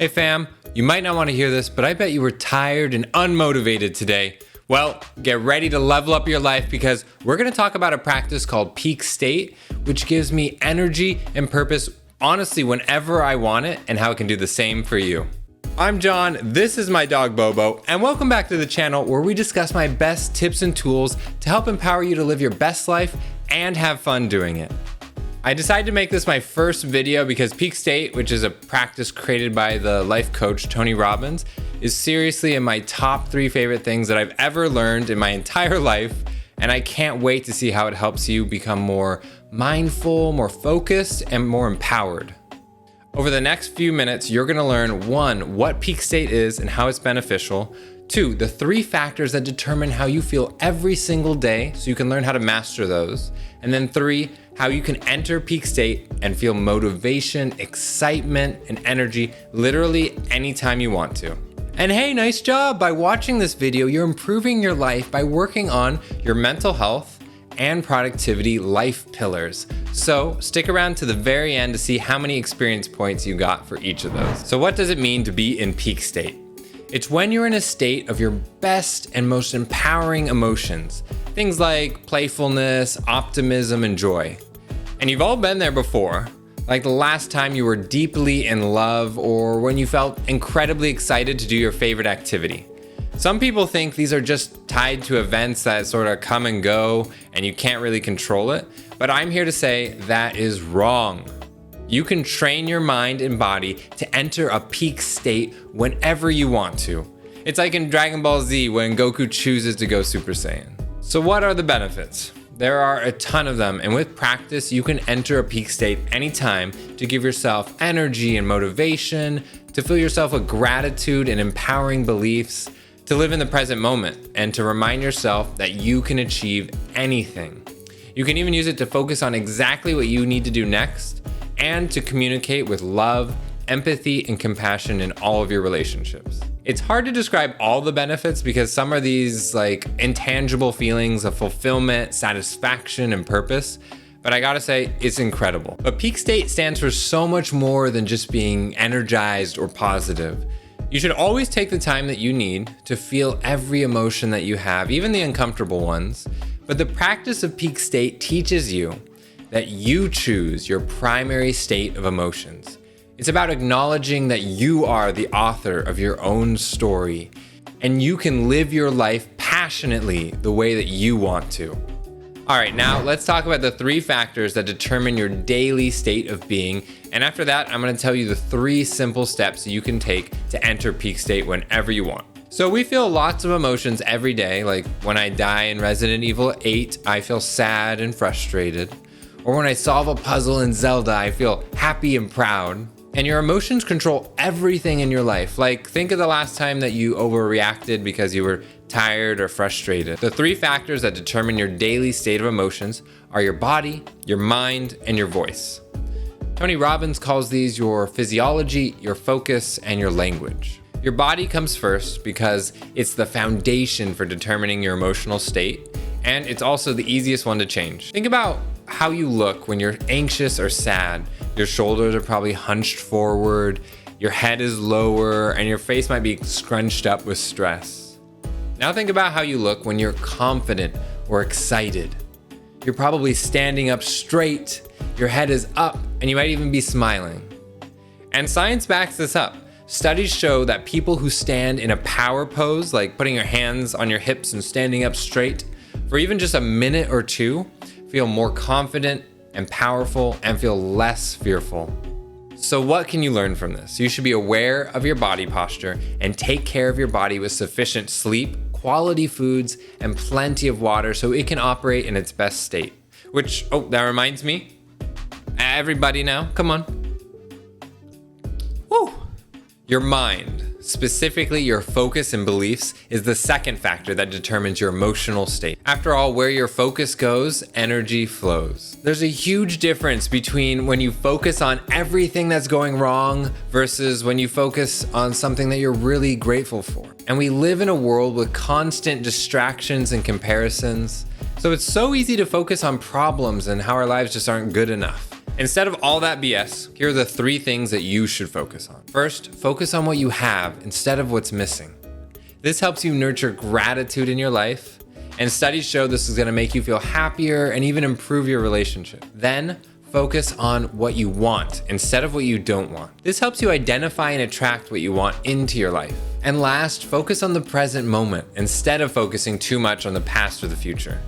Hey fam, you might not want to hear this, but I bet you were tired and unmotivated today. Well, get ready to level up your life because we're going to talk about a practice called peak state, which gives me energy and purpose honestly whenever I want it, and how it can do the same for you. I'm John, this is my dog Bobo, and welcome back to the channel where we discuss my best tips and tools to help empower you to live your best life and have fun doing it. I decided to make this my first video because peak state, which is a practice created by the life coach Tony Robbins, is seriously in my top 3 favorite things that I've ever learned in my entire life, and I can't wait to see how it helps you become more mindful, more focused, and more empowered. Over the next few minutes, you're gonna learn 1, what peak state is and how it's beneficial, 2, the 3 factors that determine how you feel every single day so you can learn how to master those, and then 3, how you can enter peak state and feel motivation, excitement, and energy literally anytime you want to. And hey, nice job! By watching this video, you're improving your life by working on your mental health and productivity life pillars. So stick around to the very end to see how many experience points you got for each of those. So what does it mean to be in peak state? It's when you're in a state of your best and most empowering emotions. Things like playfulness, optimism, and joy. And you've all been there before, like the last time you were deeply in love or when you felt incredibly excited to do your favorite activity. Some people think these are just tied to events that sort of come and go and you can't really control it, but I'm here to say that is wrong. You can train your mind and body to enter a peak state whenever you want to. It's like in Dragon Ball Z when Goku chooses to go Super Saiyan. So what are the benefits? There are a ton of them, and with practice, you can enter a peak state anytime to give yourself energy and motivation, to fill yourself with gratitude and empowering beliefs, to live in the present moment, and to remind yourself that you can achieve anything. You can even use it to focus on exactly what you need to do next, and to communicate with love, empathy, and compassion in all of your relationships. It's hard to describe all the benefits because some are these like intangible feelings of fulfillment, satisfaction, and purpose, but I gotta say, it's incredible. But peak state stands for so much more than just being energized or positive. You should always take the time that you need to feel every emotion that you have, even the uncomfortable ones. But the practice of peak state teaches you that you choose your primary state of emotions. It's about acknowledging that you are the author of your own story, and you can live your life passionately the way that you want to. All right, now let's talk about the 3 factors that determine your daily state of being. And after that, I'm gonna tell you the 3 simple steps you can take to enter peak state whenever you want. So we feel lots of emotions every day, like when I die in Resident Evil 8, I feel sad and frustrated. Or when I solve a puzzle in Zelda, I feel happy and proud. And your emotions control everything in your life. Like, think of the last time that you overreacted because you were tired or frustrated. The 3 factors that determine your daily state of emotions are your body, your mind, and your voice. Tony Robbins calls these your physiology, your focus, and your language. Your body comes first because it's the foundation for determining your emotional state, and it's also the easiest one to change. Think about how you look when you're anxious or sad. Your shoulders are probably hunched forward, your head is lower, and your face might be scrunched up with stress. Now think about how you look when you're confident or excited. You're probably standing up straight, your head is up, and you might even be smiling. And science backs this up. Studies show that people who stand in a power pose, like putting your hands on your hips and standing up straight, for even just a minute or 2, feel more confident and powerful and feel less fearful. So what can you learn from this? You should be aware of your body posture and take care of your body with sufficient sleep, quality foods, and plenty of water so it can operate in its best state. Which, that reminds me, everybody now, come on. Woo! Your mind, specifically your focus and beliefs, is the second factor that determines your emotional state. After all, where your focus goes, energy flows. There's a huge difference between when you focus on everything that's going wrong versus when you focus on something that you're really grateful for. And we live in a world with constant distractions and comparisons, so it's so easy to focus on problems and how our lives just aren't good enough. Instead of all that BS, here are the 3 things that you should focus on. First, focus on what you have instead of what's missing. This helps you nurture gratitude in your life, and studies show this is going to make you feel happier and even improve your relationship. Then, focus on what you want instead of what you don't want. This helps you identify and attract what you want into your life. And last, focus on the present moment instead of focusing too much on the past or the future.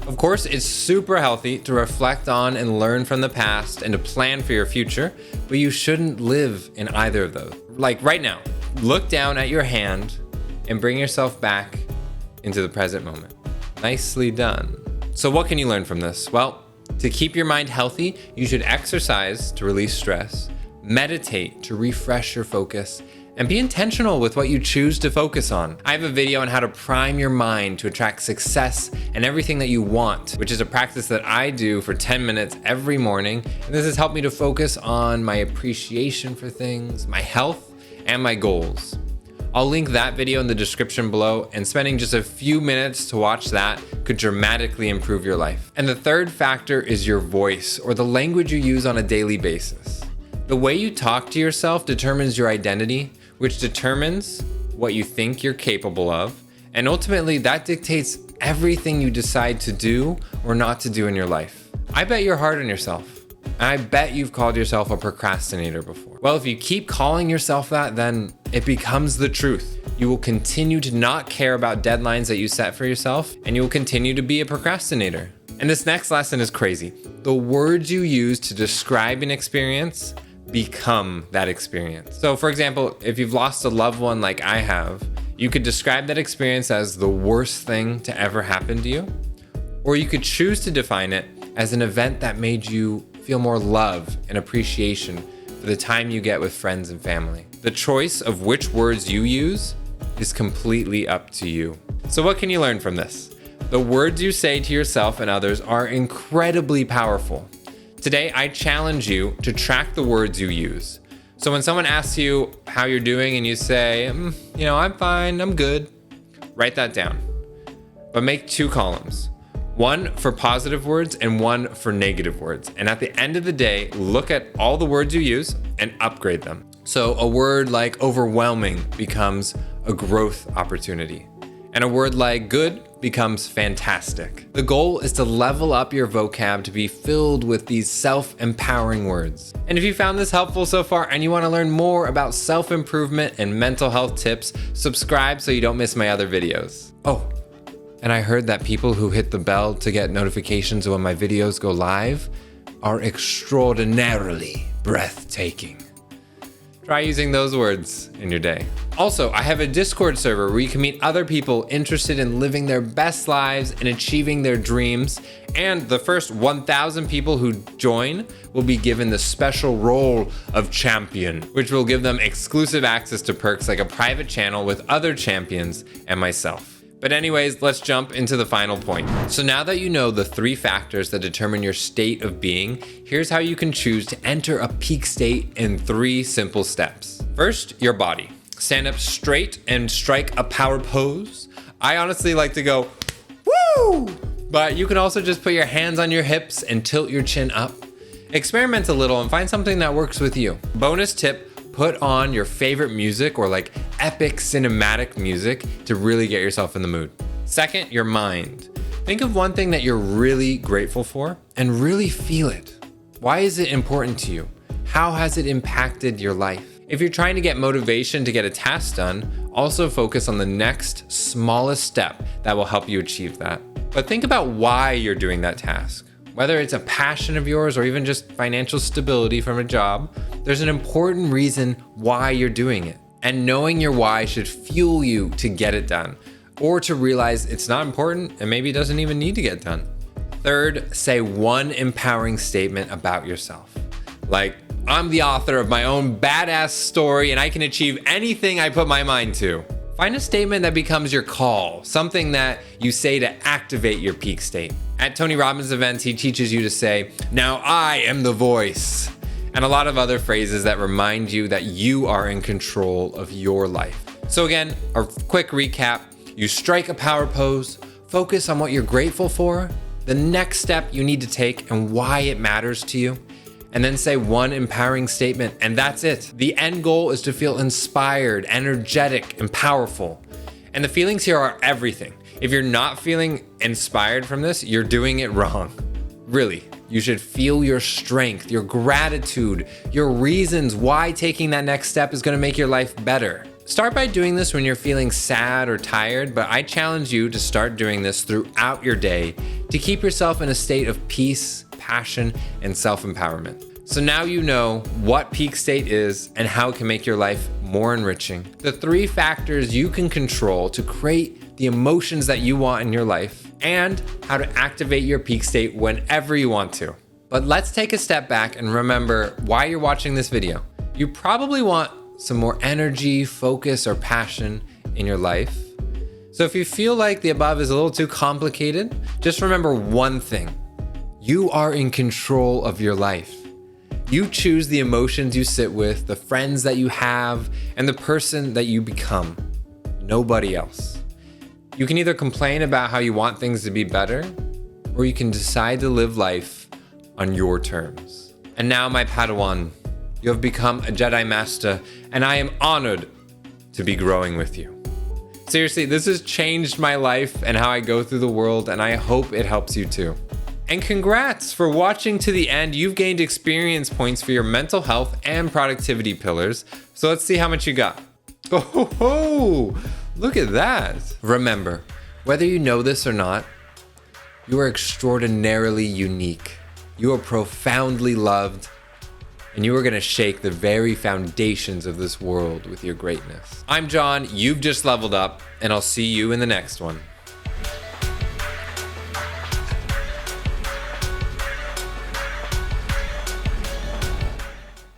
Of course, it's super healthy to reflect on and learn from the past and to plan for your future, but you shouldn't live in either of those. Like right now, look down at your hand and bring yourself back into the present moment. Nicely done. So what can you learn from this? Well, to keep your mind healthy, you should exercise to release stress, meditate to refresh your focus, and be intentional with what you choose to focus on. I have a video on how to prime your mind to attract success and everything that you want, which is a practice that I do for 10 minutes every morning. And this has helped me to focus on my appreciation for things, my health, and my goals. I'll link that video in the description below, and spending just a few minutes to watch that could dramatically improve your life. And the third factor is your voice, or the language you use on a daily basis. The way you talk to yourself determines your identity, which determines what you think you're capable of, and ultimately that dictates everything you decide to do or not to do in your life. I bet you're hard on yourself, and I bet you've called yourself a procrastinator before. Well, if you keep calling yourself that, then it becomes the truth. You will continue to not care about deadlines that you set for yourself, and you will continue to be a procrastinator. And this next lesson is crazy. The words you use to describe an experience become that experience. So for example, if you've lost a loved one like I have, you could describe that experience as the worst thing to ever happen to you, or you could choose to define it as an event that made you feel more love and appreciation for the time you get with friends and family. The choice of which words you use is completely up to you. So what can you learn from this? The words you say to yourself and others are incredibly powerful. Today, I challenge you to track the words you use. So when someone asks you how you're doing and you say, I'm fine, I'm good, write that down. But make 2 columns. One for positive words and one for negative words. And at the end of the day, look at all the words you use and upgrade them. So a word like overwhelming becomes a growth opportunity. And a word like good becomes fantastic. The goal is to level up your vocab to be filled with these self-empowering words. And if you found this helpful so far and you want to learn more about self-improvement and mental health tips, subscribe so you don't miss my other videos. Oh, and I heard that people who hit the bell to get notifications when my videos go live are extraordinarily breathtaking. Try using those words in your day. Also, I have a Discord server where you can meet other people interested in living their best lives and achieving their dreams. And the first 1,000 people who join will be given the special role of champion, which will give them exclusive access to perks like a private channel with other champions and myself. But anyways, let's jump into the final point. So now that you know the 3 factors that determine your state of being, here's how you can choose to enter a peak state in 3 simple steps. First, your body. Stand up straight and strike a power pose. I honestly like to go, woo! But you can also just put your hands on your hips and tilt your chin up. Experiment a little and find something that works with you. Bonus tip, put on your favorite music or like epic cinematic music to really get yourself in the mood. Second, your mind. Think of one thing that you're really grateful for and really feel it. Why is it important to you? How has it impacted your life? If you're trying to get motivation to get a task done, also focus on the next smallest step that will help you achieve that. But think about why you're doing that task. Whether it's a passion of yours or even just financial stability from a job, there's an important reason why you're doing it. And knowing your why should fuel you to get it done, or to realize it's not important and maybe it doesn't even need to get done. Third, say one empowering statement about yourself. Like, I'm the author of my own badass story and I can achieve anything I put my mind to. Find a statement that becomes your call, something that you say to activate your peak state. At Tony Robbins events, he teaches you to say, now I am the voice, and a lot of other phrases that remind you that you are in control of your life. So again, a quick recap, you strike a power pose, focus on what you're grateful for, the next step you need to take and why it matters to you, and then say one empowering statement, and that's it. The end goal is to feel inspired, energetic, and powerful. And the feelings here are everything. If you're not feeling inspired from this, you're doing it wrong. Really, you should feel your strength, your gratitude, your reasons why taking that next step is gonna make your life better. Start by doing this when you're feeling sad or tired, but I challenge you to start doing this throughout your day to keep yourself in a state of peace, passion, and self-empowerment. So now you know what peak state is and how it can make your life more enriching. The 3 factors you can control to create the emotions that you want in your life, and how to activate your peak state whenever you want to. But let's take a step back and remember why you're watching this video. You probably want some more energy, focus, or passion in your life. So if you feel like the above is a little too complicated, just remember one thing. You are in control of your life. You choose the emotions you sit with, the friends that you have, and the person that you become. Nobody else. You can either complain about how you want things to be better, or you can decide to live life on your terms. And now, my Padawan, you have become a Jedi Master, and I am honored to be growing with you. Seriously, this has changed my life and how I go through the world, and I hope it helps you too. And congrats for watching to the end. You've gained experience points for your mental health and productivity pillars. So let's see how much you got. Oh, look at that. Remember, whether you know this or not, you are extraordinarily unique. You are profoundly loved, and you are gonna shake the very foundations of this world with your greatness. I'm John, you've just leveled up, and I'll see you in the next one.